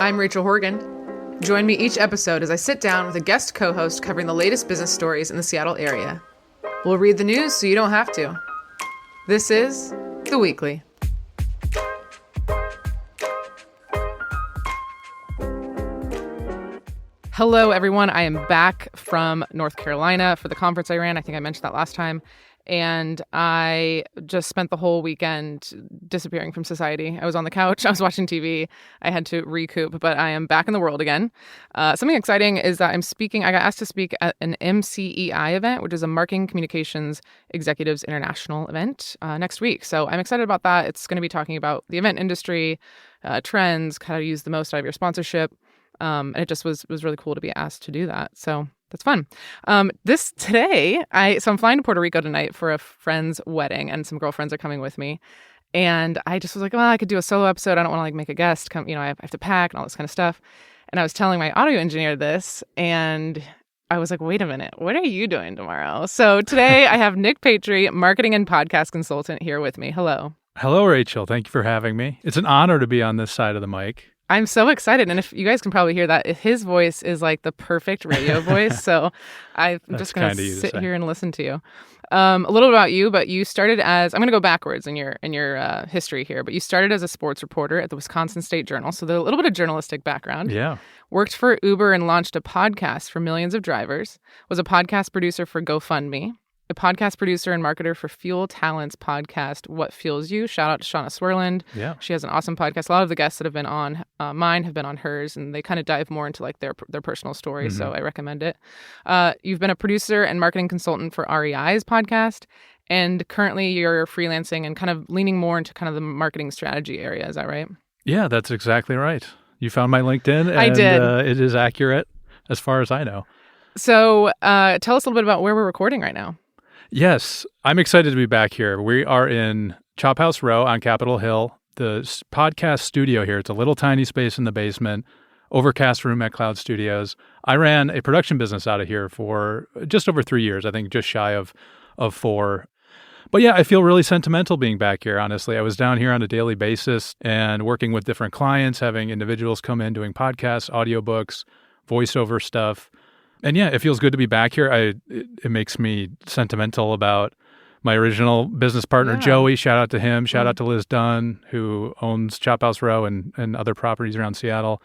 I'm Rachel Horgan. Join me each episode as I sit down with a guest co-host covering the latest business stories in the Seattle area. We'll read the news so you don't have to. This is The Weekly. Hello, everyone. I am back from North Carolina for the conference I ran. I think I mentioned that last time. And I just spent the whole weekend disappearing from society. I was on the couch. I was watching TV. I had to recoup, but I am back in the world again. Something exciting is that I got asked to speak at an MCEI event, which is a Marketing Communications Executives International event next week. So I'm excited about that. It's going to be talking about the event industry, trends, how to use the most out of your sponsorship. And it just was really cool to be asked to do that. So that's fun. I'm flying to Puerto Rico tonight for a friend's wedding, and some girlfriends are coming with me. And I just was like, well, I could do a solo episode. I don't want to make a guest come, I have to pack and all this kind of stuff. And I was telling my audio engineer this, and I was like, wait a minute, what are you doing tomorrow? So today I have Nick Patri, marketing and podcast consultant, here with me. Hello. Hello, Rachel. Thank you for having me. It's an honor to be on this side of the mic. I'm so excited. And if you guys can probably hear that, his voice is like the perfect radio voice. So I'm just going to sit here and listen to you. A little about you, but you started as, I'm going to go backwards in your history here, but you started as a sports reporter at the Wisconsin State Journal. So there's a little bit of journalistic background. Yeah. Worked for Uber and launched a podcast for millions of drivers. Was a podcast producer for GoFundMe. A podcast producer and marketer for Fuel Talent's podcast, What Fuels You. Shout out to Shauna Swerland. Yeah. She has an awesome podcast. A lot of the guests that have been on mine have been on hers, and they kind of dive more into their personal stories, so I recommend it. You've been a producer and marketing consultant for REI's podcast, and currently you're freelancing and kind of leaning more into kind of the marketing strategy area. Is that right? Yeah, that's exactly right. You found my LinkedIn, and I did. It is accurate as far as I know. So tell us a little bit about where we're recording right now. Yes, I'm excited to be back here. We are in Chop House Row on Capitol Hill, the podcast studio here. It's a little tiny space in the basement, overcast room at Cloud Studios. I ran a production business out of here for just over 3 years, I think just shy of 4. But yeah, I feel really sentimental being back here, honestly. I was down here on a daily basis and working with different clients, having individuals come in doing podcasts, audiobooks, voiceover stuff. And yeah, it feels good to be back here. It makes me sentimental about my original business partner, Joey. Shout out to him. Shout out to Liz Dunn, who owns Chop House Row and other properties around Seattle.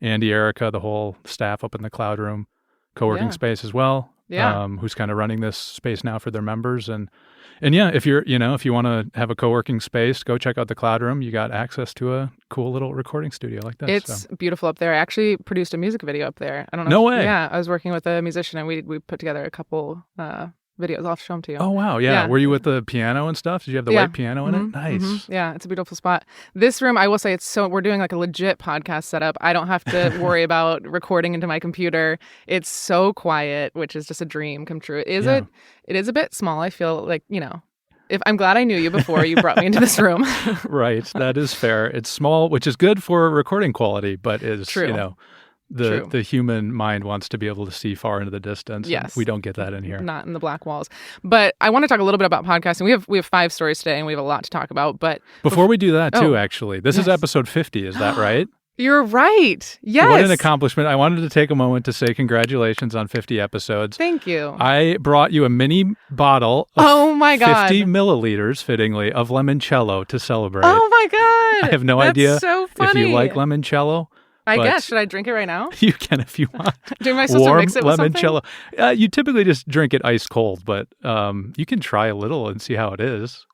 Andy, Erica, the whole staff up in the cloud room, co-working space as well. Who's kind of running this space now for their members. And yeah, if you want to have a co-working space, go check out the cloud room. You got access to a cool little recording studio like this. It's beautiful up there. I actually produced a music video up there. I don't know. No way. Yeah, I was working with a musician, and we put together a couple videos. I'll show them to you. Oh, wow. Yeah. Were you with the piano and stuff? Did you have the white piano in it? Nice. Mm-hmm. Yeah, it's a beautiful spot. This room, I will say, we're doing like a legit podcast setup. I don't have to worry about recording into my computer. It's so quiet, which is just a dream come true. It is a bit small. I feel like, if I'm glad I knew you before you brought me into this room. Right. That is fair. It's small, which is good for recording quality, but is, True. The human mind wants to be able to see far into the distance. Yes. We don't get that in here. Not in the black walls. But I want to talk a little bit about podcasting. We have 5 stories today, and we have a lot to talk about. But before we do that, too, actually, this is episode 50. Is that right? You're right. Yes. What an accomplishment. I wanted to take a moment to say congratulations on 50 episodes. Thank you. I brought you a mini bottle of 50 milliliters, fittingly, of limoncello to celebrate. Oh, my God. I have no idea so funny. if you like limoncello. I guess. Should I drink it right now? You can if you want. Am I supposed to mix it with limoncello. You typically just drink it ice cold, but you can try a little and see how it is.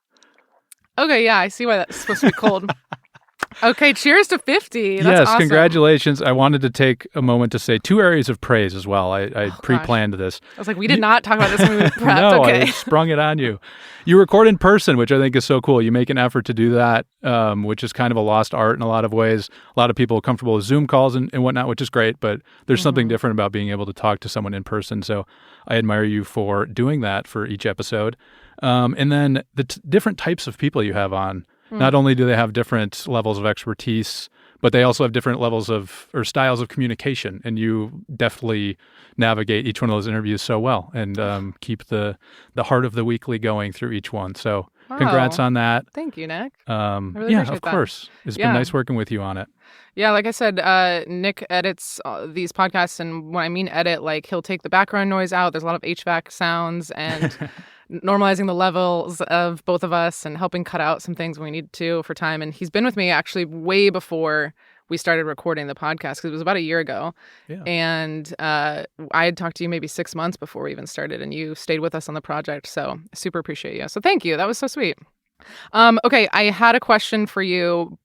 Okay, yeah, I see why that's supposed to be cold. Okay, cheers to 50. That's yes, awesome. Congratulations. I wanted to take a moment to say 2 areas of praise as well. I pre-planned this. I was like, we did not talk about this when we prepped. No, okay. I sprung it on you. You record in person, which I think is so cool. You make an effort to do that, which is kind of a lost art in a lot of ways. A lot of people are comfortable with Zoom calls and whatnot, which is great, but there's something different about being able to talk to someone in person. So I admire you for doing that for each episode. And then the different types of people you have on. Not only do they have different levels of expertise, but they also have different levels of or styles of communication. And you deftly navigate each one of those interviews so well and keep the heart of the weekly going through each one. So Congrats on that. Thank you, Nick. I really yeah, appreciate of that. course. It's been nice working with you on it. Yeah, like I said, Nick edits these podcasts, and when I mean edit, like he'll take the background noise out. There's a lot of HVAC sounds and normalizing the levels of both of us and helping cut out some things when we need to for time. And he's been with me actually way before we started recording the podcast, because it was about a year ago. Yeah. And I had talked to you maybe 6 months before we even started, and you stayed with us on the project. So I super appreciate you. So thank you. That was so sweet. Okay, I had a question for you.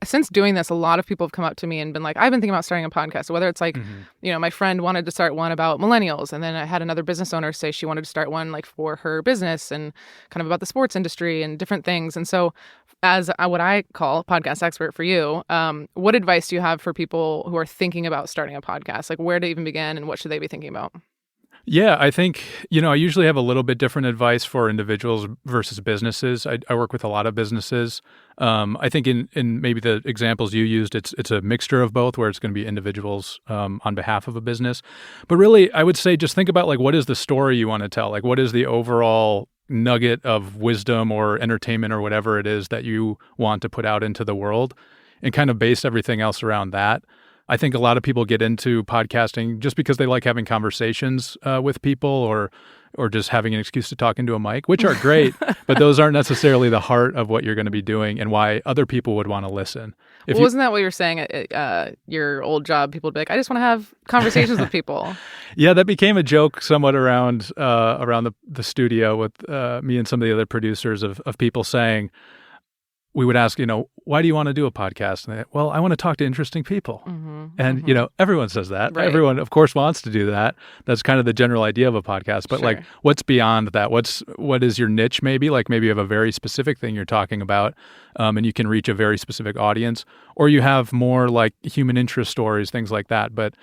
Since doing this, a lot of people have come up to me and been like, I've been thinking about starting a podcast. So whether it's like, my friend wanted to start one about millennials, and then I had another business owner say she wanted to start one like for her business and kind of about the sports industry and different things. And so as what I call podcast expert for you, what advice do you have for people who are thinking about starting a podcast? Like where to even begin and what should they be thinking about? Yeah, I think, I usually have a little bit different advice for individuals versus businesses. I work with a lot of businesses. I think in maybe the examples you used, it's a mixture of both, where it's going to be individuals on behalf of a business. But really, I would say just think about like, what is the story you want to tell? Like, what is the overall nugget of wisdom or entertainment or whatever it is that you want to put out into the world, and kind of base everything else around that. I think a lot of people get into podcasting just because they like having conversations with people or just having an excuse to talk into a mic, which are great, but those aren't necessarily the heart of what you're going to be doing and why other people would want to listen. Wasn't that what you were saying at your old job? People would be like, I just want to have conversations with people. Yeah, that became a joke somewhat around the studio with me and some of the other producers of people saying, we would ask, why do you want to do a podcast? And well, I want to talk to interesting people. And, everyone says that. Right. Everyone, of course, wants to do that. That's kind of the general idea of a podcast. But like, what's beyond that? What is your niche maybe? Like maybe you have a very specific thing you're talking about and you can reach a very specific audience. Or you have more like human interest stories, things like that. But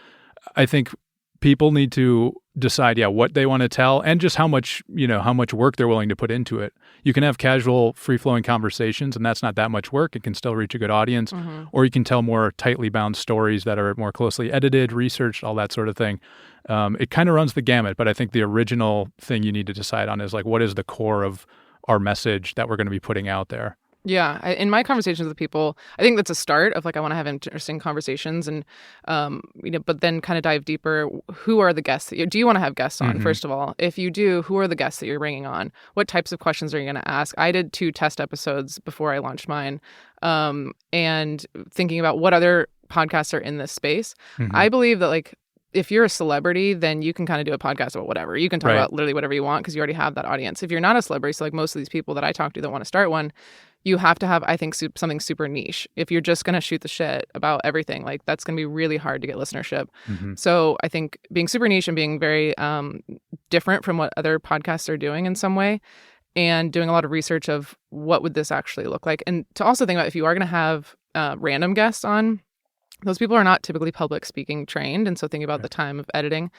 I think people need to decide, what they want to tell and just how much work they're willing to put into it. You can have casual, free-flowing conversations, and that's not that much work. It can still reach a good audience. Or you can tell more tightly bound stories that are more closely edited, researched, all that sort of thing. It kind of runs the gamut, but I think the original thing you need to decide on is like, what is the core of our message that we're going to be putting out there? Yeah. In my conversations with people, I think that's a start of like, I want to have interesting conversations and, but then kind of dive deeper. Who are the guests do you want to have guests on, first of all? If you do, who are the guests that you're bringing on? What types of questions are you going to ask? I did 2 test episodes before I launched mine, and thinking about what other podcasts are in this space. I believe that like, if you're a celebrity, then you can kind of do a podcast about whatever. You can talk about literally whatever you want because you already have that audience. If you're not a celebrity, so like most of these people that I talk to that want to start one, you have to have, I think, something super niche. If you're just going to shoot the shit about everything, like that's going to be really hard to get listenership. So I think being super niche and being very different from what other podcasts are doing in some way, and doing a lot of research of what would this actually look like. And to also think about if you are going to have random guests on, those people are not typically public speaking trained. And so thinking about the time of editing.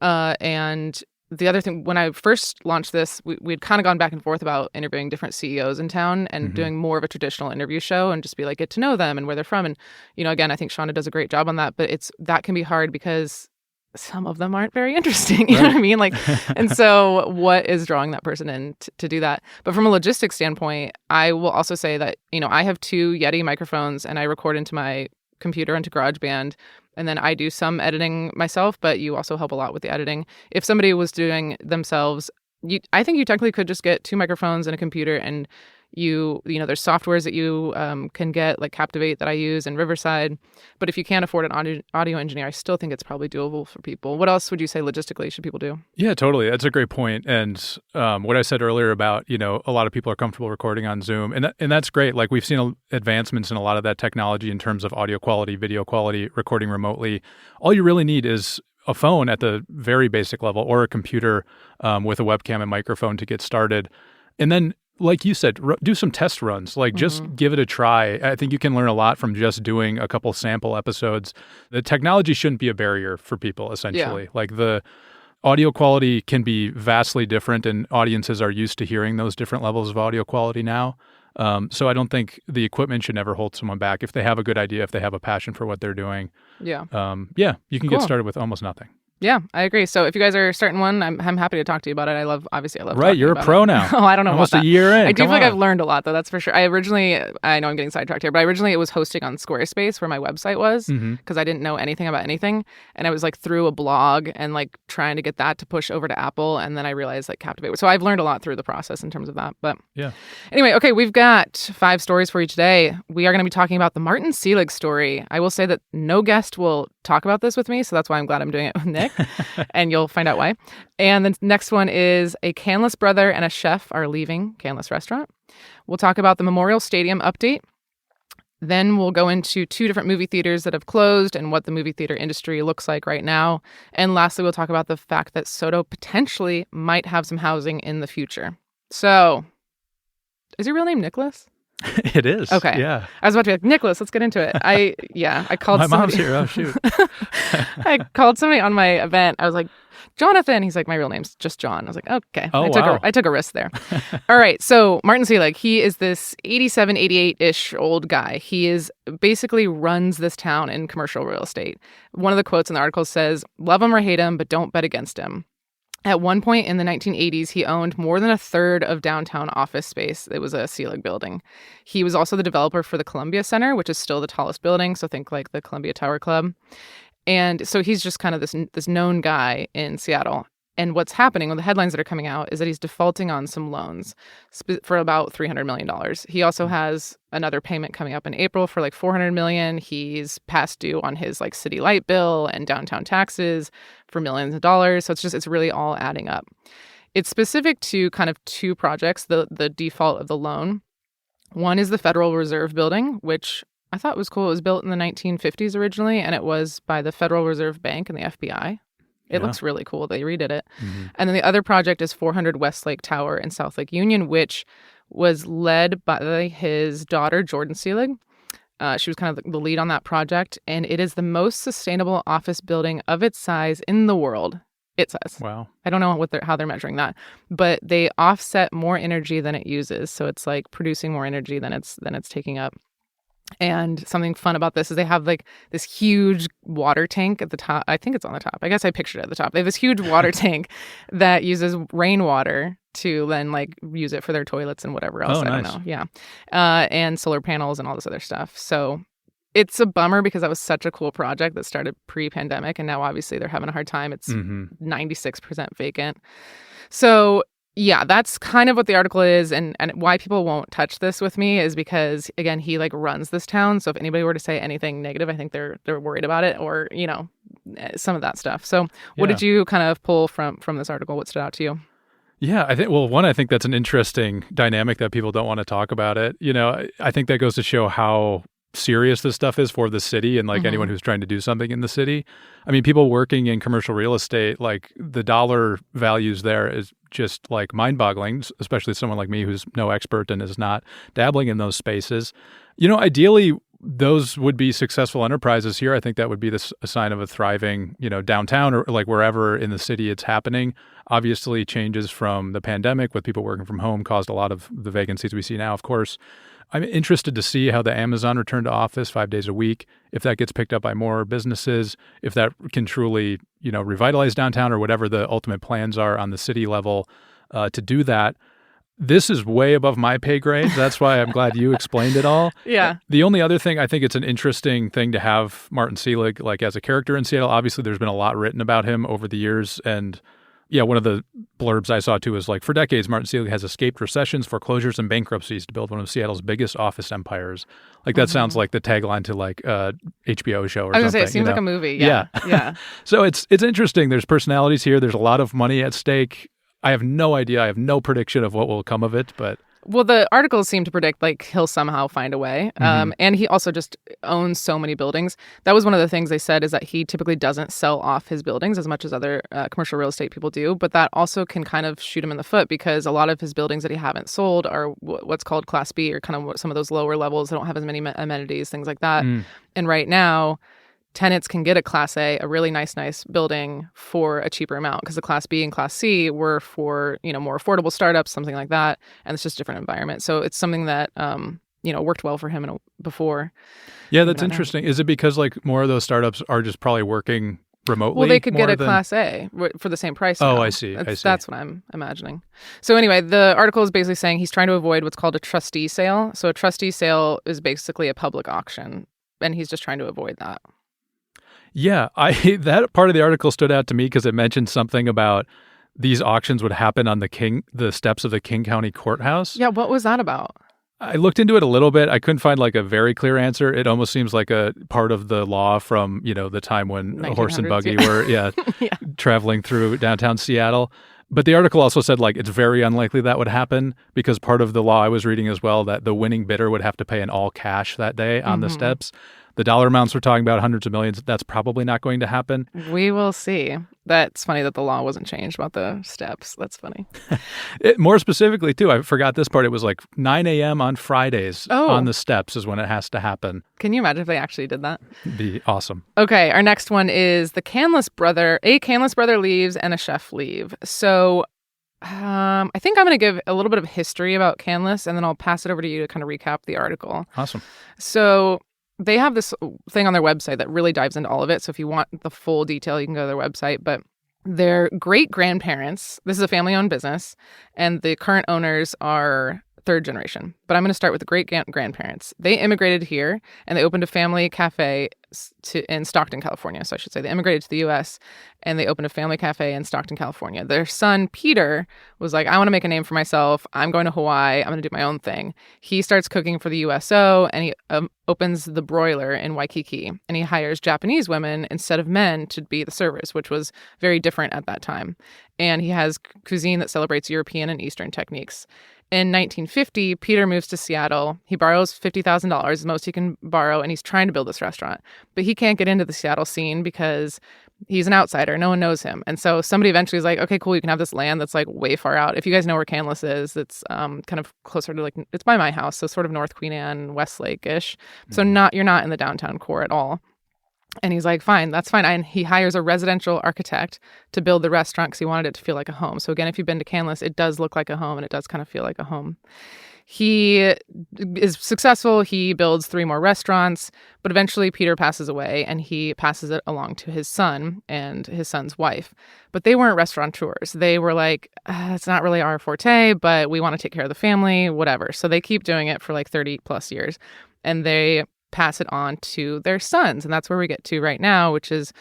And the other thing, when I first launched this, we'd kind of gone back and forth about interviewing different CEOs in town and doing more of a traditional interview show and just be like, get to know them and where they're from. And, again, I think Shauna does a great job on that, but that can be hard because some of them aren't very interesting. You know what I mean? Like, and so what is drawing that person in to do that? But from a logistics standpoint, I will also say that, I have 2 Yeti microphones and I record into my computer into GarageBand. And then I do some editing myself, but you also help a lot with the editing. If somebody was doing themselves, I think you technically could just get 2 microphones and a computer, and there's softwares that you can get, like Captivate that I use and Riverside. But if you can't afford an audio engineer, I still think it's probably doable for people. What else would you say logistically should people do? Yeah, totally. That's a great point. And what I said earlier about, a lot of people are comfortable recording on Zoom, and that's great. Like we've seen advancements in a lot of that technology in terms of audio quality, video quality, recording remotely. All you really need is a phone at the very basic level, or a computer with a webcam and microphone to get started. And then, like you said, do some test runs. Like just give it a try. I think you can learn a lot from just doing a couple sample episodes. The technology shouldn't be a barrier for people, essentially. Yeah. Like the audio quality can be vastly different, and audiences are used to hearing those different levels of audio quality now. So I don't think the equipment should never hold someone back if they have a good idea, if they have a passion for what they're doing. Yeah. You can get started with almost nothing. Yeah, I agree. So if you guys are starting one, I'm happy to talk to you about it. I love Right, you're a pro now. Oh, I don't know Almost about that. a year in. I do Come feel like on. I've learned a lot, though. That's for sure. I know I'm getting sidetracked here, but originally it was hosting on Squarespace, where my website was, because I didn't know anything about anything, and I was like through a blog and like trying to get that to push over to Apple, and then I realized like Captivate. So I've learned a lot through the process in terms of that. But yeah. Anyway, okay, we've got 5 stories for you today. We are going to be talking about the Martin Selig story. I will say that no guest will talk about this with me, so that's why I'm glad I'm doing it with Nick, and you'll find out why. And the next one is a Canlis brother and a chef are leaving Canlis restaurant. We'll talk about the Memorial Stadium update. Then we'll go into 2 different movie theaters that have closed and what the movie theater industry looks like right now. And lastly, we'll talk about the fact that SODO potentially might have some housing in the future. So, is your real name Nicholas? It is. Okay. Yeah. I was about to be like, Nicholas, let's get into it. I called My somebody. mom's here. Oh, shoot. I called somebody on my event. I was like, Jonathan. He's like, my real name's just John. I was like, okay. Oh, I took a risk there. All right. So Martin Selig, he is this 87, 88-ish old guy. He is basically runs this town in commercial real estate. One of the quotes in the article says, love him or hate him, but don't bet against him. At one point in the 1980s, he owned more than a third of downtown office space. It was a Selig building. He was also the developer for the Columbia Center, which is still the tallest building. So think like the Columbia Tower Club. And so he's just kind of this known guy in Seattle. And what's happening with the headlines that are coming out is that he's defaulting on some loans for about $300 million. He also has another payment coming up in April for like $400 million. He's past due on his like city light bill and downtown taxes for millions of dollars. So it's really all adding up. It's specific to kind of 2 projects, the default of the loan. One is the Federal Reserve Building, which I thought was cool. It was built in the 1950s originally, and it was by the Federal Reserve Bank and the FBI. It looks really cool. They redid it. And then the other project is 400 Westlake Tower in South Lake Union, which was led by his daughter, Jordan Selig. She was kind of the lead on that project. And it is the most sustainable office building of its size in the world, it says. Wow. I don't know how they're measuring that. But they offset more energy than it uses. So it's like producing more energy than it's taking up. And something fun about this is they have like this huge water tank at the top. I think it's on the top. I guess I pictured it at the top. They have this huge water tank that uses rainwater to then like use it for their toilets and whatever else. I don't know. Yeah. And solar panels and all this other stuff. So it's a bummer because that was such a cool project that started pre-pandemic. And now obviously they're having a hard time. It's 96% vacant. So yeah, that's kind of what the article is, and why people won't touch this with me is because, again, he like runs this town. So if anybody were to say anything negative, I think they're worried about it, or some of that stuff. So what did you kind of pull from this article? What stood out to you? Yeah, I think that's an interesting dynamic that people don't want to talk about it. I think that goes to show how serious this stuff is for the city and like anyone who's trying to do something in the city. I mean, people working in commercial real estate, like the dollar values there is just like mind-boggling, especially someone like me who's no expert and is not dabbling in those spaces. Ideally, those would be successful enterprises here. I think that would be a sign of a thriving, downtown or like wherever in the city it's happening. Obviously, changes from the pandemic with people working from home caused a lot of the vacancies we see now, of course. I'm interested to see how the Amazon return to office 5 days a week, if that gets picked up by more businesses, if that can truly, revitalize downtown or whatever the ultimate plans are on the city level to do that. This is way above my pay grade. That's why I'm glad you explained it all. Yeah. The only other thing, I think it's an interesting thing to have Martin Selig like as a character in Seattle. Obviously, there's been a lot written about him over the years, and yeah, one of the blurbs I saw too is like, for decades, Martin Selig has escaped recessions, foreclosures, and bankruptcies to build one of Seattle's biggest office empires. Like that sounds like the tagline to like a HBO show or something. I was going to say, it seems like a movie. Yeah. Yeah. So it's interesting. There's personalities here. There's a lot of money at stake. I have no idea. I have no prediction of what will come of it, but... Well, the articles seem to predict like he'll somehow find a way. And he also just owns so many buildings. That was one of the things they said, is that he typically doesn't sell off his buildings as much as other commercial real estate people do. But that also can kind of shoot him in the foot, because a lot of his buildings that he haven't sold are what's called Class B, or kind of some of those lower levels that don't have as many amenities, things like that. And right now, tenants can get a Class A, a really nice building for a cheaper amount, because the Class B and Class C were for, more affordable startups, something like that. And it's just a different environment. So it's something that, worked well for him before. Yeah, that's interesting. Is it because like more of those startups are just probably working remotely. Well, they could get a than... Class A for the same price. Oh, now. I see. That's what I'm imagining. So anyway, the article is basically saying he's trying to avoid what's called a trustee sale. So a trustee sale is basically a public auction, and he's just trying to avoid that. Yeah, that part of the article stood out to me because it mentioned something about these auctions would happen on the steps of the King County Courthouse. Yeah, what was that about? I looked into it a little bit. I couldn't find like a very clear answer. It almost seems like a part of the law from, the time when a horse and buggy were traveling through downtown Seattle. But the article also said like it's very unlikely that would happen because part of the law I was reading as well that the winning bidder would have to pay in all cash that day on the steps. The dollar amounts we're talking about, hundreds of millions, that's probably not going to happen. We will see. That's funny that the law wasn't changed about the steps. That's funny. More specifically, too, I forgot this part. It was like 9 a.m. on Fridays on the steps is when it has to happen. Can you imagine if they actually did that? It'd be awesome. Okay, our next one is the Canlis brother. A Canlis brother leaves and a chef leave. So I think I'm going to give a little bit of history about Canlis, and then I'll pass it over to you to kind of recap the article. Awesome. So they have this thing on their website that really dives into all of it. So if you want the full detail, you can go to their website. But their great-grandparents, this is a family-owned business, and the current owners are third generation. But I'm going to start with the great-grandparents. They immigrated here, and they opened a family cafe in Stockton, California. So I should say they immigrated to the U.S., and they opened a family cafe in Stockton, California. Their son, Peter, was like, I want to make a name for myself. I'm going to Hawaii. I'm going to do my own thing. He starts cooking for the USO, and he opens the broiler in Waikiki, and he hires Japanese women instead of men to be the servers, which was very different at that time. And he has cuisine that celebrates European and Eastern techniques. In 1950, Peter moves to Seattle. He borrows $50,000, the most he can borrow, and he's trying to build this restaurant. But he can't get into the Seattle scene because he's an outsider. No one knows him. And so somebody eventually is like, okay, cool, you can have this land that's like way far out. If you guys know where Canlis is, it's kind of closer to like, it's by my house, so sort of North Queen Anne, Westlake-ish. So you're not in the downtown core at all. And he's like, fine, that's fine. And he hires a residential architect to build the restaurant because he wanted it to feel like a home. So again, if you've been to Canlis, it does look like a home and it does kind of feel like a home. He is successful. He builds 3 more restaurants, but eventually Peter passes away and he passes it along to his son and his son's wife. But they weren't restaurateurs. They were like, it's not really our forte, but we want to take care of the family, whatever. So they keep doing it for like 30 plus years. And they pass it on to their sons. And that's where we get to right now, which is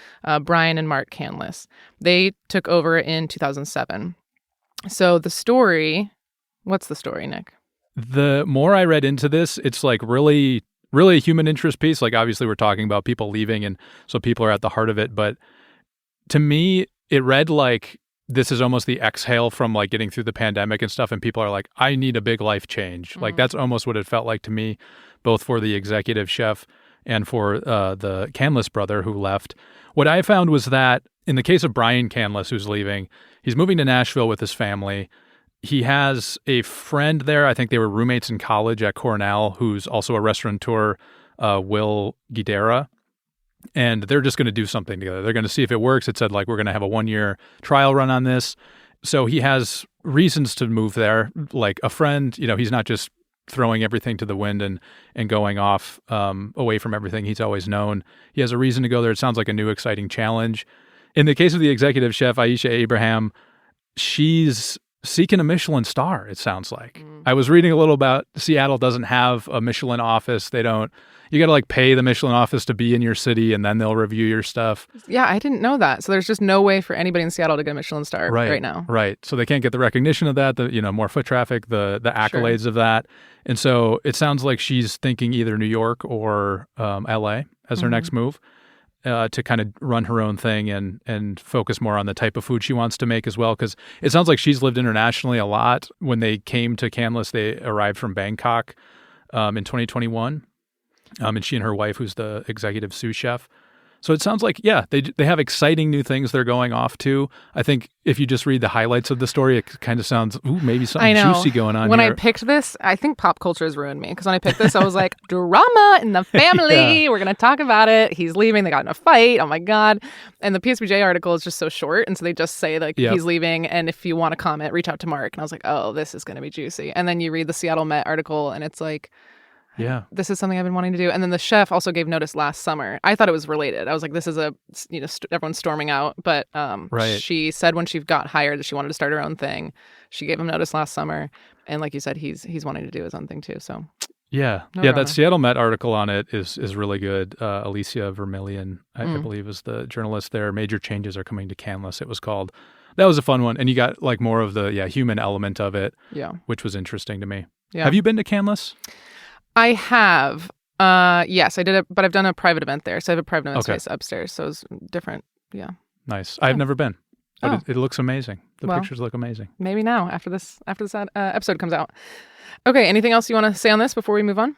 Brian and Mark Canlis. They took over in 2007. So the story, what's the story, Nick? The more I read into this, it's like really, really a human interest piece. Like obviously we're talking about people leaving and so people are at the heart of it. But to me, it read like this is almost the exhale from like getting through the pandemic and stuff. And people are like, I need a big life change. Like that's almost what it felt like to me, both for the executive chef and for the Canlis brother who left. What I found was that in the case of Brian Canlis, who's leaving, he's moving to Nashville with his family. He has a friend there. I think they were roommates in college at Cornell, who's also a restaurateur, Will Guidera. And they're just going to do something together. They're going to see if it works. It said, like, we're going to have a 1-year trial run on this. So he has reasons to move there. Like a friend, he's not just throwing everything to the wind and going off away from everything he's always known. He has a reason to go there. It sounds like a new, exciting challenge. In the case of the executive chef, Aisha Abraham, she's seeking a Michelin star, it sounds like. I was reading a little about Seattle doesn't have a Michelin office. You got to like pay the Michelin office to be in your city and then they'll review your stuff. Yeah, I didn't know that. So there's just no way for anybody in Seattle to get a Michelin star right now. Right. So they can't get the recognition of that, more foot traffic, the accolades of that. And so it sounds like she's thinking either New York or LA as her next move. To kind of run her own thing and focus more on the type of food she wants to make as well. Because it sounds like she's lived internationally a lot. When they came to Canlis, they arrived from Bangkok in 2021. And she and her wife, who's the executive sous chef. So it sounds like, they have exciting new things they're going off to. I think if you just read the highlights of the story, it kind of sounds, maybe something juicy going on when here. I picked this, I think pop culture has ruined me. Because when I picked this, I was like, drama in the family. We're going to talk about it. He's leaving. They got in a fight. Oh, my God. And the PSBJ article is just so short. And so they just say, like, he's leaving. And if you want to comment, reach out to Mark. And I was like, oh, this is going to be juicy. And then you read the Seattle Met article, and it's like, Yeah. This is something I've been wanting to do. And then the chef also gave notice last summer. I thought it was related. I was like, this is everyone's storming out. But Right. she said when she got hired that she wanted to start her own thing. She gave him notice last summer. And like you said, he's wanting to do his own thing too. So Yeah. No Yeah, drama. that Seattle Met article on it is really good. Alicia Vermillion, I believe, is the journalist there. Major changes are coming to Canlis, it was called. That was a fun one. And you got like more of the human element of it, which was interesting to me. Yeah. Have you been to Canlis? I have. Yes, I did but I've done a private event there. So I have a private event space upstairs. So it's different. Yeah. Nice. I've never been, but Oh. it looks amazing. The Well, pictures look amazing. Maybe now after this episode comes out. Okay. Anything else you want to say on this before we move on?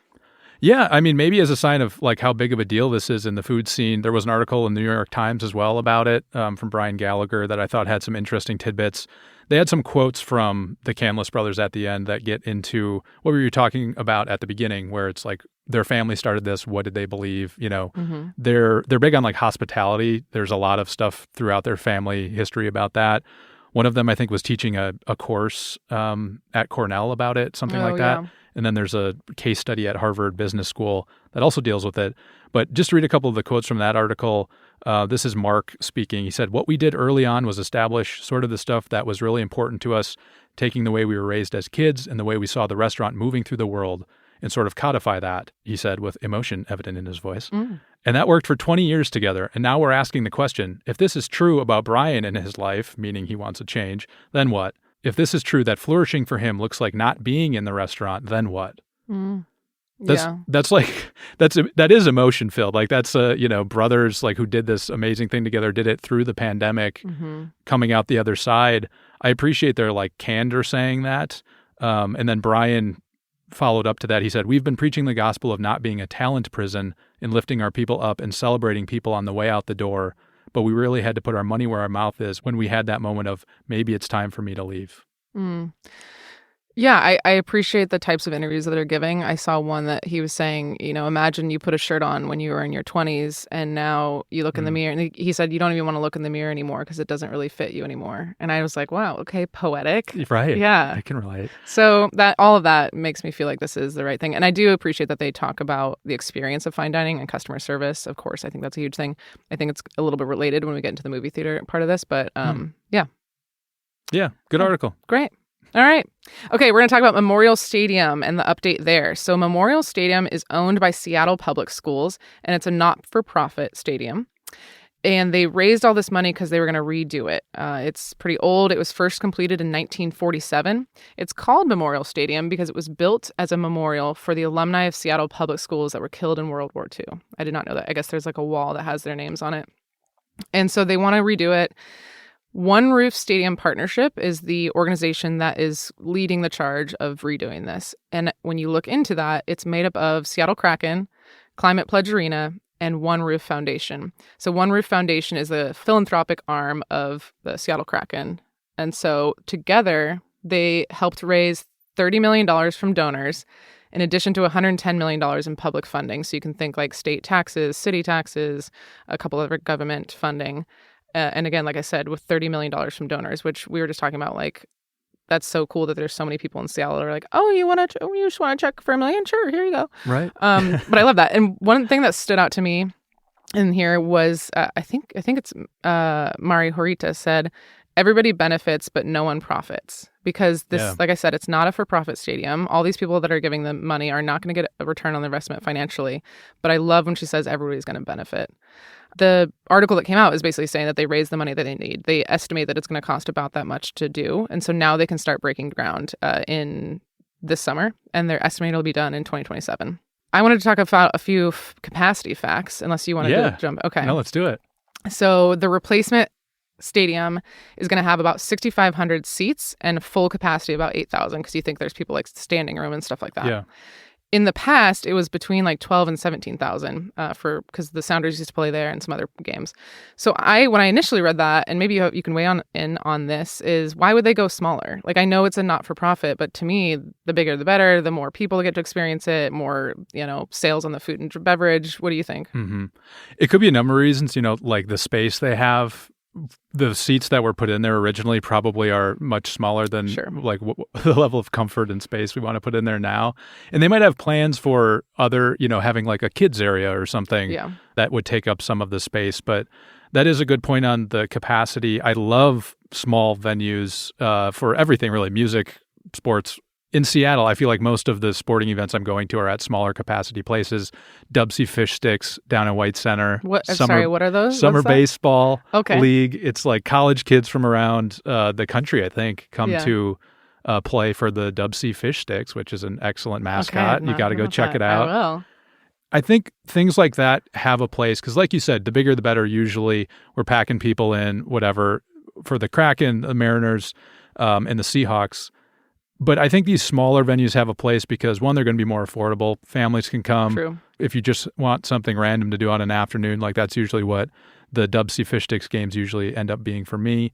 Yeah, I mean, maybe as a sign of like how big of a deal this is in the food scene, there was an article in the New York Times as well about it from Brian Gallagher that I thought had some interesting tidbits. They had some quotes from the Canlis brothers at the end that get into what we were talking about at the beginning, where it's like their family started this. What did they believe? You know, they're big on like hospitality. There's a lot of stuff throughout their family history about that. One of them, I think, was teaching a course at Cornell about it, something like that. Yeah. And then there's a case study at Harvard Business School that also deals with it. But just to read a couple of the quotes from that article, this is Mark speaking. He said, "What we did early on was establish sort of the stuff that was really important to us, taking the way we were raised as kids and the way we saw the restaurant moving through the world and sort of codify that," he said, with emotion evident in his voice. And that worked for 20 years together. And now we're asking the question, if this is true about Brian and his life, meaning he wants a change, then what? If this is true that flourishing for him looks like not being in the restaurant, then what? That is emotion filled. Like that's brothers like who did this amazing thing together, did it through the pandemic, coming out the other side. I appreciate their like candor saying that. And then Brian followed up to that. He said, "We've been preaching the gospel of not being a talent prison and lifting our people up and celebrating people on the way out the door. But we really had to put our money where our mouth is when we had that moment of maybe it's time for me to leave." Yeah, I appreciate the types of interviews that they're giving. I saw one that he was saying, imagine you put a shirt on when you were in your 20s and now you look in the mirror. And he said, you don't even want to look in the mirror anymore because it doesn't really fit you anymore. And I was like, wow, okay, poetic. Right. Yeah. I can relate. So all of that makes me feel like this is the right thing. And I do appreciate that they talk about the experience of fine dining and customer service. Of course, I think that's a huge thing. I think it's a little bit related when we get into the movie theater part of this, but yeah. Yeah, good article. Great. All right. Okay, we're going to talk about Memorial Stadium and the update there. So Memorial Stadium is owned by Seattle Public Schools, and it's a not-for-profit stadium. And they raised all this money because they were going to redo it. It's pretty old. It was first completed in 1947. It's called Memorial Stadium because it was built as a memorial for the alumni of Seattle Public Schools that were killed in World War II. I did not know that. I guess there's like a wall that has their names on it. And so they want to redo it. One Roof Stadium Partnership is the organization that is leading the charge of redoing this. And when you look into that, it's made up of Seattle Kraken, Climate Pledge Arena, and One Roof Foundation. So One Roof Foundation is the philanthropic arm of the Seattle Kraken. And so together, they helped raise $30 million from donors, in addition to $110 million in public funding. So you can think like state taxes, city taxes, a couple of government funding. And again, like I said, with $30 million from donors, which we were just talking about, like, that's so cool that there's so many people in Seattle that are like, oh, you just want to check for $1 million? Sure, here you go. Right. But I love that. And one thing that stood out to me in here was, I think it's Mari Horita said, everybody benefits, but no one profits. Because this, like I said, it's not a for-profit stadium. All these people that are giving the money are not going to get a return on the investment financially. But I love when she says everybody's going to benefit. The article that came out is basically saying that they raised the money that they need. They estimate that it's going to cost about that much to do. And so now they can start breaking ground in this summer. And they're estimating it'll be done in 2027. I wanted to talk about a few capacity facts, unless you want to jump. Okay. No, let's do it. So the replacement stadium is going to have about 6,500 seats and full capacity about 8,000 because you think there's people like standing room and stuff like that. Yeah. In the past, it was between like 12 and 17,000 because the Sounders used to play there and some other games. So when I initially read that, and maybe you can weigh in on this, is why would they go smaller? Like, I know it's a not-for-profit, but to me, the bigger the better, the more people get to experience it, more, sales on the food and beverage. What do you think? Mm-hmm. It could be a number of reasons, like the space they have the seats that were put in there originally probably are much smaller than like the level of comfort and space we want to put in there now. And they might have plans for other, having like a kids area or something that would take up some of the space. But that is a good point on the capacity. I love small venues for everything, really, music, sports. In Seattle, I feel like most of the sporting events I'm going to are at smaller capacity places. Dubsy Fish Sticks down in White Center. What are those? Summer baseball league. It's like college kids from around the country, I think, come to play for the Dubsy Fish Sticks, which is an excellent mascot. You got to go check it out. I will. I think things like that have a place because, like you said, the bigger the better. Usually, we're packing people in, whatever, for the Kraken, the Mariners, and the Seahawks. But I think these smaller venues have a place because, one, they're going to be more affordable. Families can come. True. If you just want something random to do on an afternoon, like that's usually what the Dubsy Fish Sticks games usually end up being for me.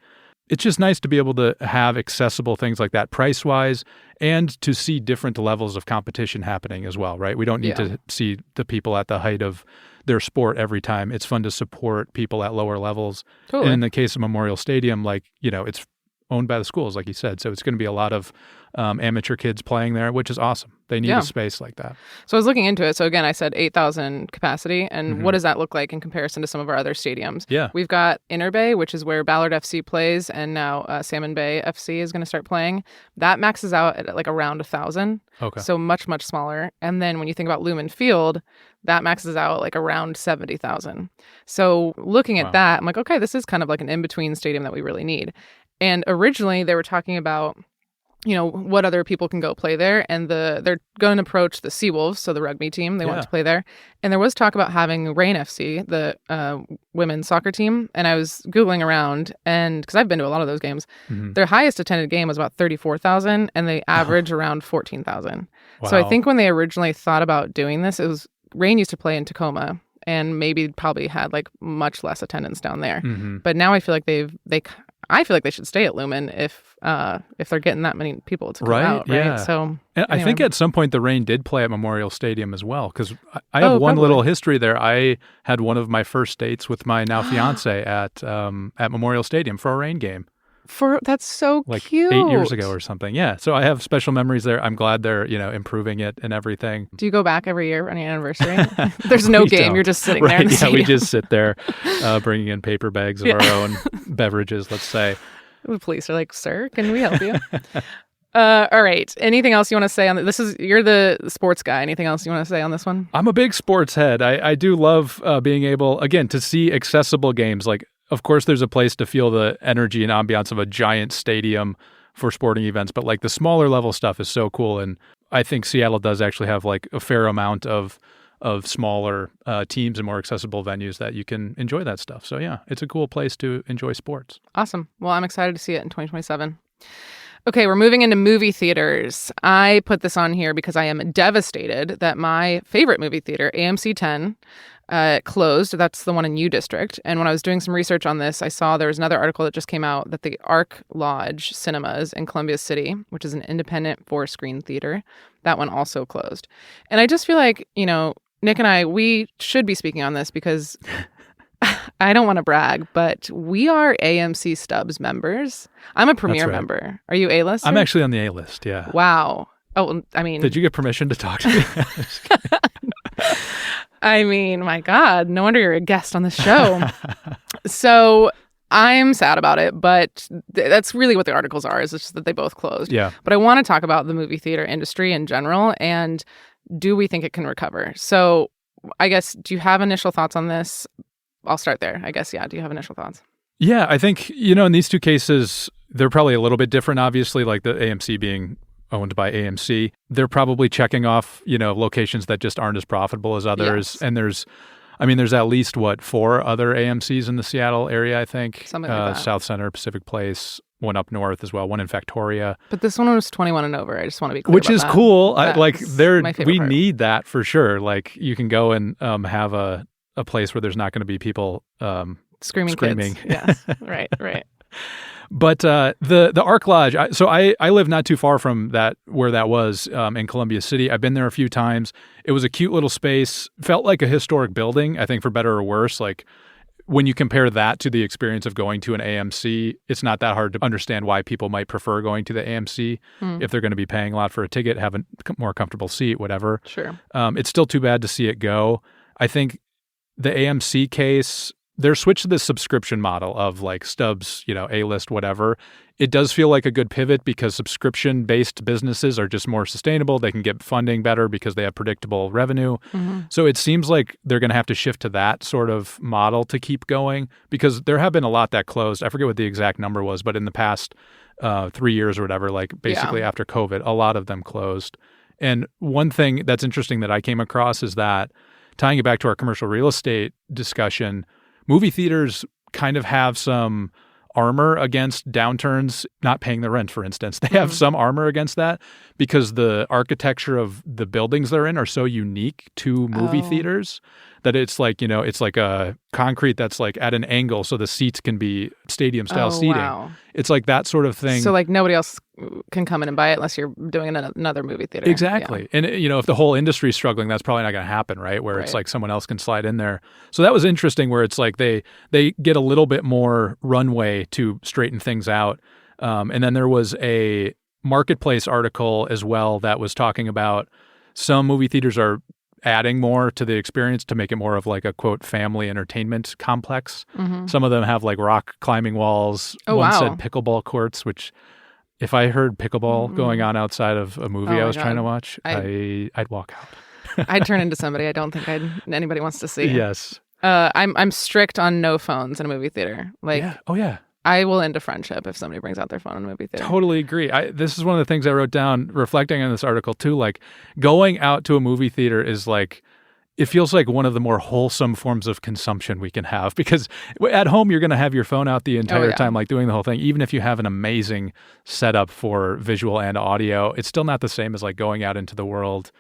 It's just nice to be able to have accessible things like that price-wise and to see different levels of competition happening as well, right? We don't need to see the people at the height of their sport every time. It's fun to support people at lower levels. Totally. And in the case of Memorial Stadium, it's owned by the schools, like you said. So it's going to be a lot of amateur kids playing there, which is awesome. They need a space like that. So I was looking into it. So again, I said 8,000 capacity. And what does that look like in comparison to some of our other stadiums? Yeah. We've got Inner Bay, which is where Ballard FC plays. And now Salmon Bay FC is going to start playing. That maxes out at like around 1,000. Okay. So much, much smaller. And then when you think about Lumen Field, that maxes out like around 70,000. So looking at that, I'm like, okay, this is kind of like an in-between stadium that we really need. And originally they were talking about, what other people can go play there. And they're going to approach the Seawolves, so the rugby team. They want to play there. And there was talk about having Rain FC, the women's soccer team. And I was Googling around, and because I've been to a lot of those games, their highest attended game was about 34,000, and they average around 14,000. Wow. So I think when they originally thought about doing this, it was Rain used to play in Tacoma, and probably had like much less attendance down there. But now I feel like I feel like they should stay at Lumen if they're getting that many people to come out, right? Yeah. So and I think at some point the Rain did play at Memorial Stadium as well, because I have one little history there. I had one of my first dates with my now fiance at Memorial Stadium for a Rain game. That's so like cute. 8 years ago or something. Yeah. So I have special memories there. I'm glad they're, improving it and everything. Do you go back every year on your anniversary? There's no game. Don't. You're just sitting there in the stadium. We just sit there bringing in paper bags of our own beverages, let's say. The police are like, sir, can we help you? All right. Anything else you want to say on this? You're the sports guy. Anything else you want to say on this one? I'm a big sports head. I do love being able, again, to see accessible games. Like, of course, there's a place to feel the energy and ambiance of a giant stadium for sporting events, but like the smaller level stuff is so cool. And I think Seattle does actually have like a fair amount of smaller teams and more accessible venues that you can enjoy that stuff. So yeah, it's a cool place to enjoy sports. Awesome. Well, I'm excited to see it in 2027. Okay, we're moving into movie theaters. I put this on here because I am devastated that my favorite movie theater, AMC 10, closed. That's the one in U District. And when I was doing some research on this, I saw there was another article that just came out that the Arc Lodge Cinemas in Columbia City, which is an independent 4-screen theater, that one also closed. And I just feel like, Nick and I, we should be speaking on this because I don't want to brag, but we are AMC Stubs members. I'm a Premier member. Are you A-list? I'm actually on the A-list, yeah. Wow. Oh, I mean... Did you get permission to talk to me? I mean, my God, no wonder you're a guest on the show. So I'm sad about it, but that's really what the articles are, is just that they both closed. Yeah. But I want to talk about the movie theater industry in general, and do we think it can recover? So I guess, do you have initial thoughts on this? I'll start there. I guess, yeah. Do you have initial thoughts? Yeah, I think, in these two cases, they're probably a little bit different, obviously, like the AMC being owned by AMC. They're probably checking off, locations that just aren't as profitable as others. Yes. And there's at least, 4 other AMCs in the Seattle area, I think. Something like that. South Center, Pacific Place, one up north as well, one in Factoria. But this one was 21 and over. I just want to be clear Which is that. cool. We need that for sure. Like, you can go and have a place where there's not going to be people screaming. Kids. Yes, right. But the Arc Lodge, I live not too far from that, where that was in Columbia City. I've been there a few times. It was a cute little space. Felt like a historic building, I think, for better or worse. Like, when you compare that to the experience of going to an AMC, it's not that hard to understand why people might prefer going to the AMC if they're going to be paying a lot for a ticket, have a more comfortable seat, whatever. Sure. It's still too bad to see it go. I think the AMC case, they're switched to this subscription model of like Stubs, A-list, whatever. It does feel like a good pivot because subscription-based businesses are just more sustainable. They can get funding better because they have predictable revenue. So it seems like they're going to have to shift to that sort of model to keep going because there have been a lot that closed. I forget what the exact number was, but in the past 3 years or whatever, like basically after COVID, a lot of them closed. And one thing that's interesting that I came across is that, tying it back to our commercial real estate discussion, movie theaters kind of have some armor against downturns, not paying the rent, for instance. They have some armor against that because the architecture of the buildings they're in are so unique to movie theaters that it's like, it's like a concrete that's like at an angle so the seats can be stadium style seating. Wow. It's like that sort of thing. So like nobody else can come in and buy it unless you're doing another movie theater. Exactly. Yeah. And if the whole industry is struggling, that's probably not going to happen, right? Where it's like someone else can slide in there. So that was interesting where it's like they get a little bit more runway to straighten things out. And then there was a Marketplace article as well that was talking about some movie theaters are adding more to the experience to make it more of like a, quote, family entertainment complex. Some of them have like rock climbing walls. One said pickleball courts, which if I heard pickleball going on outside of a movie I was trying to watch, I'd walk out. I'd turn into somebody I don't think anybody wants to see. Yes. I'm strict on no phones in a movie theater. Like, I will end a friendship if somebody brings out their phone in a movie theater. Totally agree. This is one of the things I wrote down reflecting on this article too. Like going out to a movie theater is like, it feels like one of the more wholesome forms of consumption we can have because at home, you're going to have your phone out the entire time, like doing the whole thing. Even if you have an amazing setup for visual and audio, it's still not the same as like going out into the world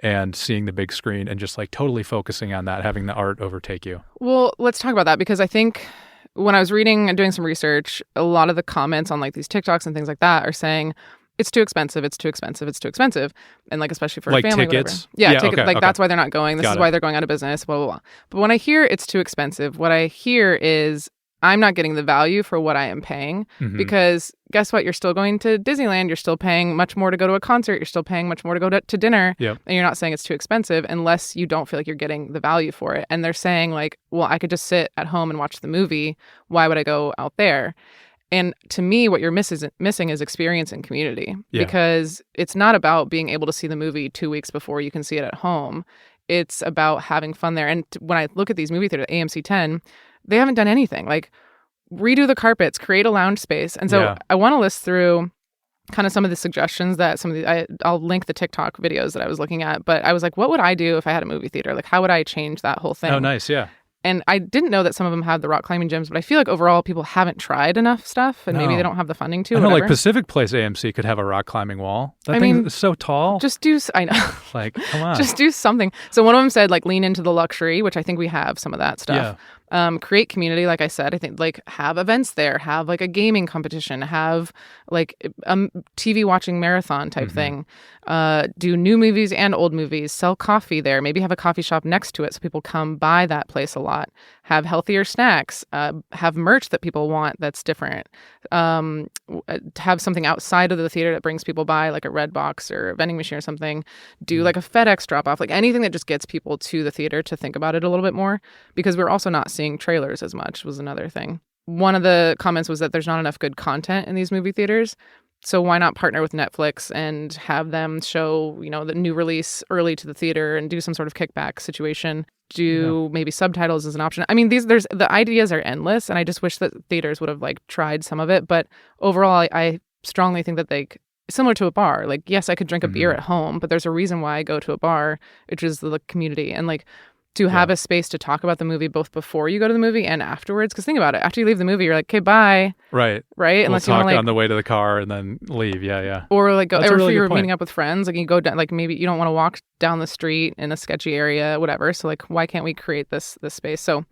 and seeing the big screen and just like totally focusing on that, having the art overtake you. Well, let's talk about that because I think when I was reading and doing some research, a lot of the comments on like these TikToks and things like that are saying it's too expensive, it's too expensive, it's too expensive. And like, especially for like a family. Tickets? Yeah, tickets. Like that's why they're not going. This is why they're going out of business, blah, blah, blah. But when I hear it's too expensive, what I hear is I'm not getting the value for what I am paying because guess what? You're still going to Disneyland. You're still paying much more to go to a concert. You're still paying much more to go to dinner. And you're not saying it's too expensive unless you don't feel like you're getting the value for it. And they're saying like, well, I could just sit at home and watch the movie. Why would I go out there? And to me, what you're missing is experience and community because it's not about being able to see the movie 2 weeks before you can see it at home. It's about having fun there. And when I look at these movie theaters, AMC 10, they haven't done anything. Like redo the carpets, create a lounge space. And so I want to list through kind of some of the suggestions that I'll link the TikTok videos that I was looking at. But I was like, what would I do if I had a movie theater? Like, how would I change that whole thing? Oh, nice. Yeah. And I didn't know that some of them had the rock climbing gyms, but I feel like overall people haven't tried enough stuff and maybe they don't have the funding to. I know, like Pacific Place AMC could have a rock climbing wall. That thing is so tall. I know. Like, come on. Just do something. So one of them said like lean into the luxury, which I think we have some of that stuff. Create community, like I said. I think like have events there, have like a gaming competition, have like a TV watching marathon type thing. Do new movies and old movies. Sell coffee there. Maybe have a coffee shop next to it so people come by that place a lot. Have healthier snacks. Have merch that people want that's different. Have something outside of the theater that brings people by, like a red box or a vending machine or something. Do like a FedEx drop off, like anything that just gets people to the theater to think about it a little bit more because we're also not seeing trailers as much was another thing. One of the comments was that there's not enough good content in these movie theaters. So why not partner with Netflix and have them show, the new release early to the theater and do some sort of kickback situation? Maybe subtitles as an option. I mean, the ideas are endless, and I just wish that theaters would have like tried some of it. But overall, I strongly think that similar to a bar. Like, yes, I could drink a beer at home, but there's a reason why I go to a bar, which is the community and like to have a space to talk about the movie both before you go to the movie and afterwards. Because think about it, after you leave the movie, you're like, okay, bye. Right. Unless we'll you talk on the way to the car and then leave. Yeah. Or like, or if you're meeting up with friends, like you go down, like maybe you don't want to walk down the street in a sketchy area, whatever. So like, why can't we create this space? So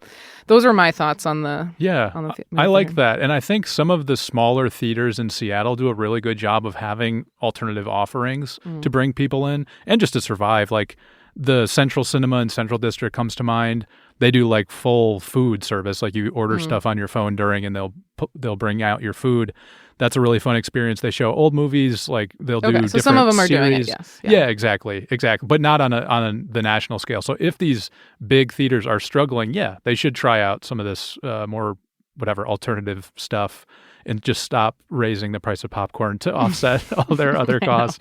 those are my thoughts on the. Yeah, I like that. And I think some of the smaller theaters in Seattle do a really good job of having alternative offerings to bring people in and just to survive. Like, the Central Cinema in Central District comes to mind. They do like full food service, like you order stuff on your phone during, and they'll bring out your food. That's a really fun experience. They show old movies, like they'll do different some of them are series. doing it, yes. Yeah, exactly, but not on the national scale. So if these big theaters are struggling, they should try out some of this more alternative stuff and just stop raising the price of popcorn to offset all their other costs.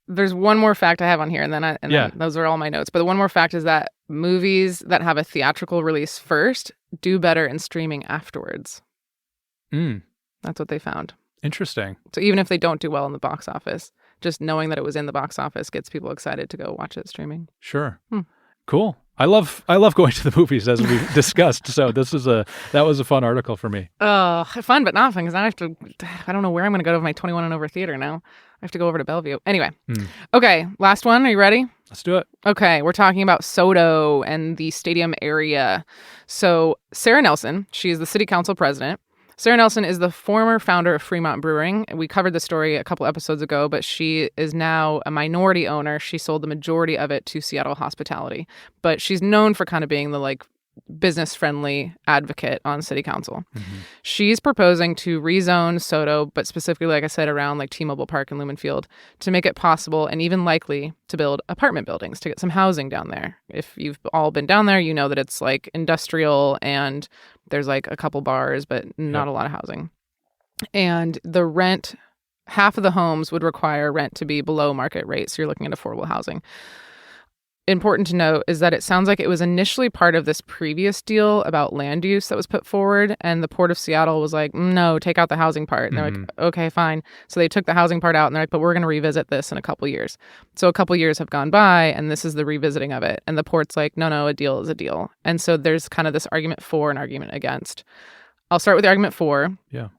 There's one more fact I have on here, and then those are all my notes. But the one more fact is that movies that have a theatrical release first do better in streaming afterwards. That's what they found. Interesting. So even if they don't do well in the box office, just knowing that it was in the box office gets people excited to go watch it streaming. Sure. Cool. I love going to the movies, as we discussed. So that was a fun article for me. Fun, but not fun, because I don't know where I'm going to go to my 21 and over theater now. I have to go over to Bellevue. Anyway. Okay, last one. Are you ready? Let's do it. Okay, we're talking about SODO and the stadium area. So Sarah Nelson, she's the city council president. Sarah Nelson is the former founder of Fremont Brewing. We covered the story a couple episodes ago, but she is now a minority owner. She sold the majority of it to Seattle Hospitality. But she's known for kind of being the business-friendly advocate on city council. She's proposing to rezone SODO, but specifically, like I said, around like T-Mobile Park and Lumen Field, to make it possible and even likely to build apartment buildings to get some housing down there. If you've all been down there, you know that it's like industrial and there's like a couple bars, but not a lot of housing. And the rent, half of the homes would require rent to be below market rate. So you're looking at affordable housing. Important to note is that it sounds like it was initially part of this previous deal about land use that was put forward, and the Port of Seattle was like, no, take out the housing part. And they're like, okay, fine. So they took the housing part out, and they're like, but we're going to revisit this in a couple years. So a couple years have gone by, and this is the revisiting of it. And the Port's like, no, a deal is a deal. And so there's kind of this argument for and argument against. I'll start with the argument for. Yeah.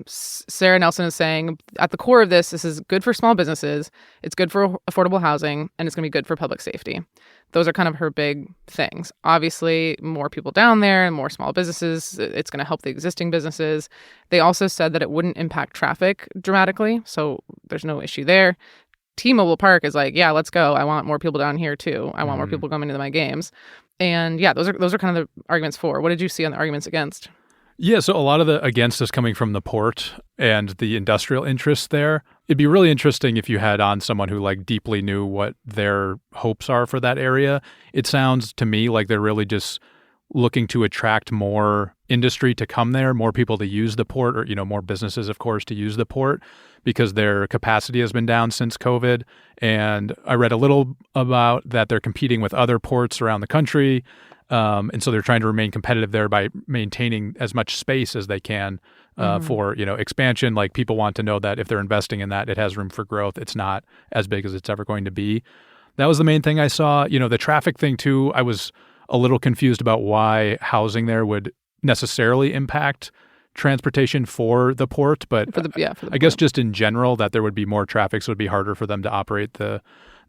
Sarah Nelson is saying at the core of this is good for small businesses, it's good for affordable housing, and it's going to be good for public safety. Those are kind of her big things. Obviously, more people down there and more small businesses, it's going to help the existing businesses. They also said that it wouldn't impact traffic dramatically, so there's no issue there. T-Mobile Park is like, yeah, let's go. I want more people down here too. I want more people coming to my games. And yeah, those are kind of the arguments for. What did you see on the arguments against? Yeah, so a lot of the against is coming from the port and the industrial interests there. It'd be really interesting if you had on someone who like deeply knew what their hopes are for that area. It sounds to me like they're really just looking to attract more industry to come there, more people to use the port, or, more businesses, of course, to use the port because their capacity has been down since COVID. And I read a little about that they're competing with other ports around the country. And so they're trying to remain competitive there by maintaining as much space as they can for, expansion. Like people want to know that if they're investing in that, it has room for growth. It's not as big as it's ever going to be. That was the main thing I saw. The traffic thing too, I was a little confused about why housing there would necessarily impact transportation for the port. But I guess just in general that there would be more traffic, so it would be harder for them to operate the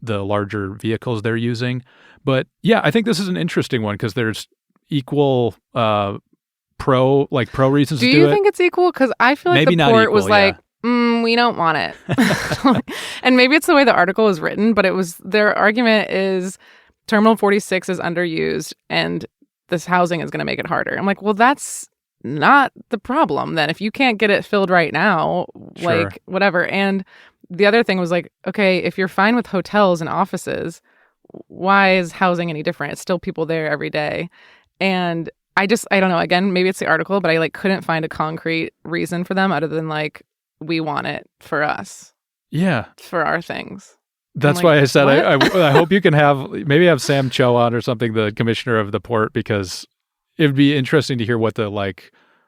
larger vehicles they're using. But yeah, I think this is an interesting one because there's equal pro reasons to do it. Do you think it's equal? Because I feel like maybe the port was like, we don't want it. And maybe it's the way the article is written, but their argument is Terminal 46 is underused and this housing is going to make it harder. I'm like, well, that's not the problem then. If you can't get it filled right now, whatever. And the other thing was like, okay, if you're fine with hotels and offices, why is housing any different? It's still people there every day. And I don't know. Again, maybe it's the article, but I couldn't find a concrete reason for them other than we want it for us. Yeah. For our things. That's why I said I hope you can have Sam Cho on or something, the commissioner of the port, because it'd be interesting to hear what the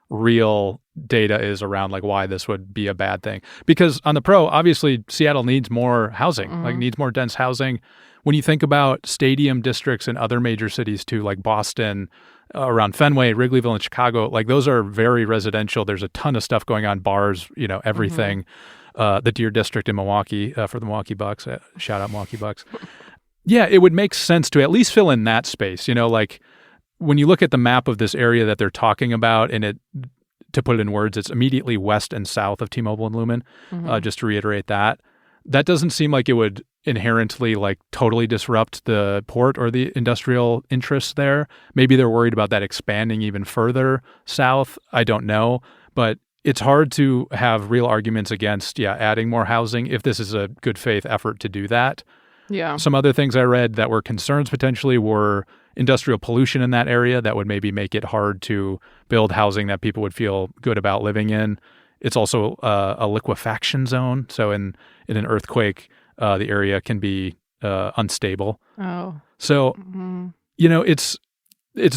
real data is around why this would be a bad thing. Because on the pro, obviously Seattle needs more housing, needs more dense housing. When you think about stadium districts in other major cities too, like Boston, around Fenway, Wrigleyville, and Chicago, those are very residential. There's a ton of stuff going on, bars, everything. The Deer District in Milwaukee for the Milwaukee Bucks. Shout out Milwaukee Bucks. Yeah, it would make sense to at least fill in that space. When you look at the map of this area that they're talking about, and to put it in words, it's immediately west and south of T-Mobile and Lumen, just to reiterate that. That doesn't seem like it would inherently like totally disrupt the port or the industrial interests there. Maybe they're worried about that expanding even further south. I don't know. But it's hard to have real arguments against, adding more housing if this is a good faith effort to do that. Yeah. Some other things I read that were concerns potentially were industrial pollution in that area that would maybe make it hard to build housing that people would feel good about living in. It's also a liquefaction zone. So in an earthquake, the area can be unstable. Oh. So, it's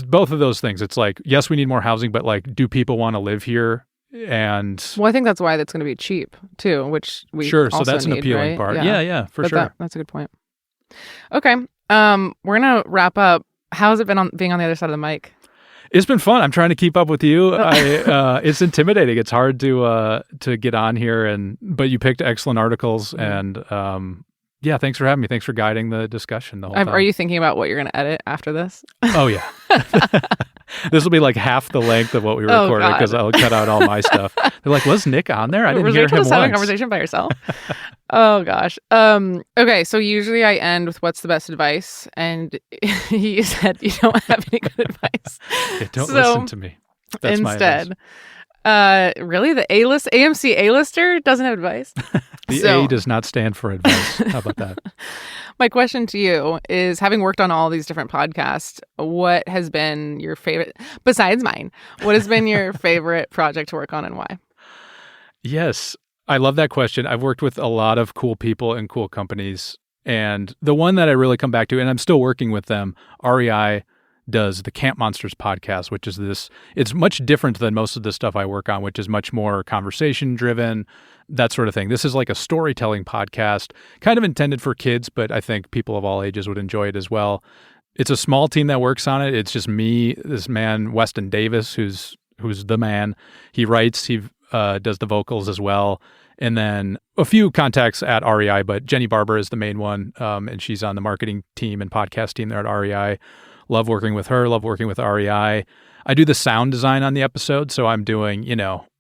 both of those things. It's like, yes, we need more housing, but like, do people want to live here? And I think that's why that's going to be cheap too, which we sure. Also so that's an need, appealing right? part. Yeah, for sure. That's a good point. Okay, we're gonna wrap up. How's it been being on the other side of the mic? It's been fun. I'm trying to keep up with you. It's intimidating. It's hard to get on here, but you picked excellent articles, and thanks for having me. Thanks for guiding the discussion the whole time. Are you thinking about what you're going to edit after this? Oh yeah. This will be like half the length of what we recorded because I'll cut out all my stuff. They're like, was Nick on there? I didn't hear him once. Was Rachel just having a conversation by herself? Oh gosh. Okay, so usually I end with what's the best advice, and you said you don't have any good advice. Yeah, don't listen to me. That's instead, my advice. Really, the AMC A-lister doesn't have advice. A does not stand for advice. How about that? My question to you is, having worked on all these different podcasts, what has been your favorite, besides mine, what has been your favorite project to work on and why? Yes, I love that question. I've worked with a lot of cool people and cool companies. And the one that I really come back to, and I'm still working with them, REI does the Camp Monsters podcast, which is it's much different than most of the stuff I work on, which is much more conversation driven, that sort of thing. This is like a storytelling podcast, kind of intended for kids, but I think people of all ages would enjoy it as well. It's a small team that works on it. It's just me, this man, Weston Davis, who's the man. He writes, he does the vocals as well. And then a few contacts at REI, but Jenny Barber is the main one, and she's on the marketing team and podcast team there at REI. Love working with her, love working with REI. I do the sound design on the episode, so I'm doing,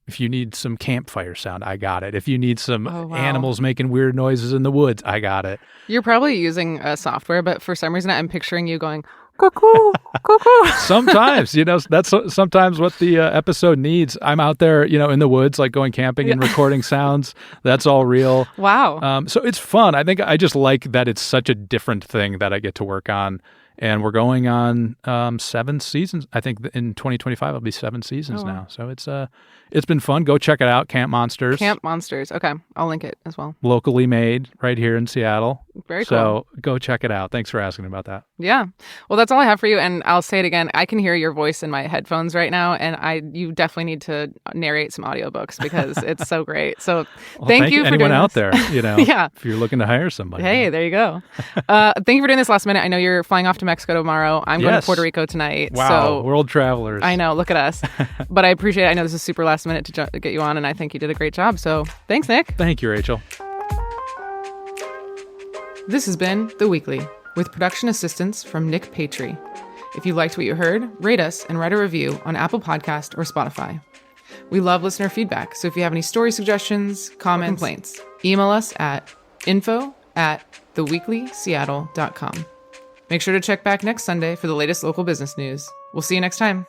if you need some campfire sound, I got it. If you need some animals making weird noises in the woods, I got it. You're probably using a software, but for some reason I'm picturing you going, cuckoo, cuckoo. Sometimes, that's sometimes what the episode needs. I'm out there, in the woods, like going camping and recording sounds. That's all real. Wow. So it's fun. I think I just like that it's such a different thing that I get to work on. And we're going on 7 seasons. I think in 2025 it'll be 7 seasons now. So it's been fun. Go check it out, Camp Monsters. Camp Monsters. Okay, I'll link it as well. Locally made, right here in Seattle. Very cool. So go check it out. Thanks for asking about that. Yeah. Well, that's all I have for you. And I'll say it again. I can hear your voice in my headphones right now, and you definitely need to narrate some audiobooks because it's so great. So thank you for anyone doing out this. there, yeah. If you're looking to hire somebody. Hey, there you go. Thank you for doing this last minute. I know you're flying off to Mexico tomorrow. I'm going to Puerto Rico tonight. Wow, so world travelers. I know, look at us. But I appreciate it. I know this is super last minute to get you on, and I think you did a great job. So thanks, Nick. Thank you, Rachel. This has been The Weekly, with production assistance from Nick Patri. If you liked what you heard, rate us and write a review on Apple Podcast or Spotify. We love listener feedback, so if you have any story suggestions, comments, or complaints, email us at info@theweeklyseattle.com. Make sure to check back next Sunday for the latest local business news. We'll see you next time.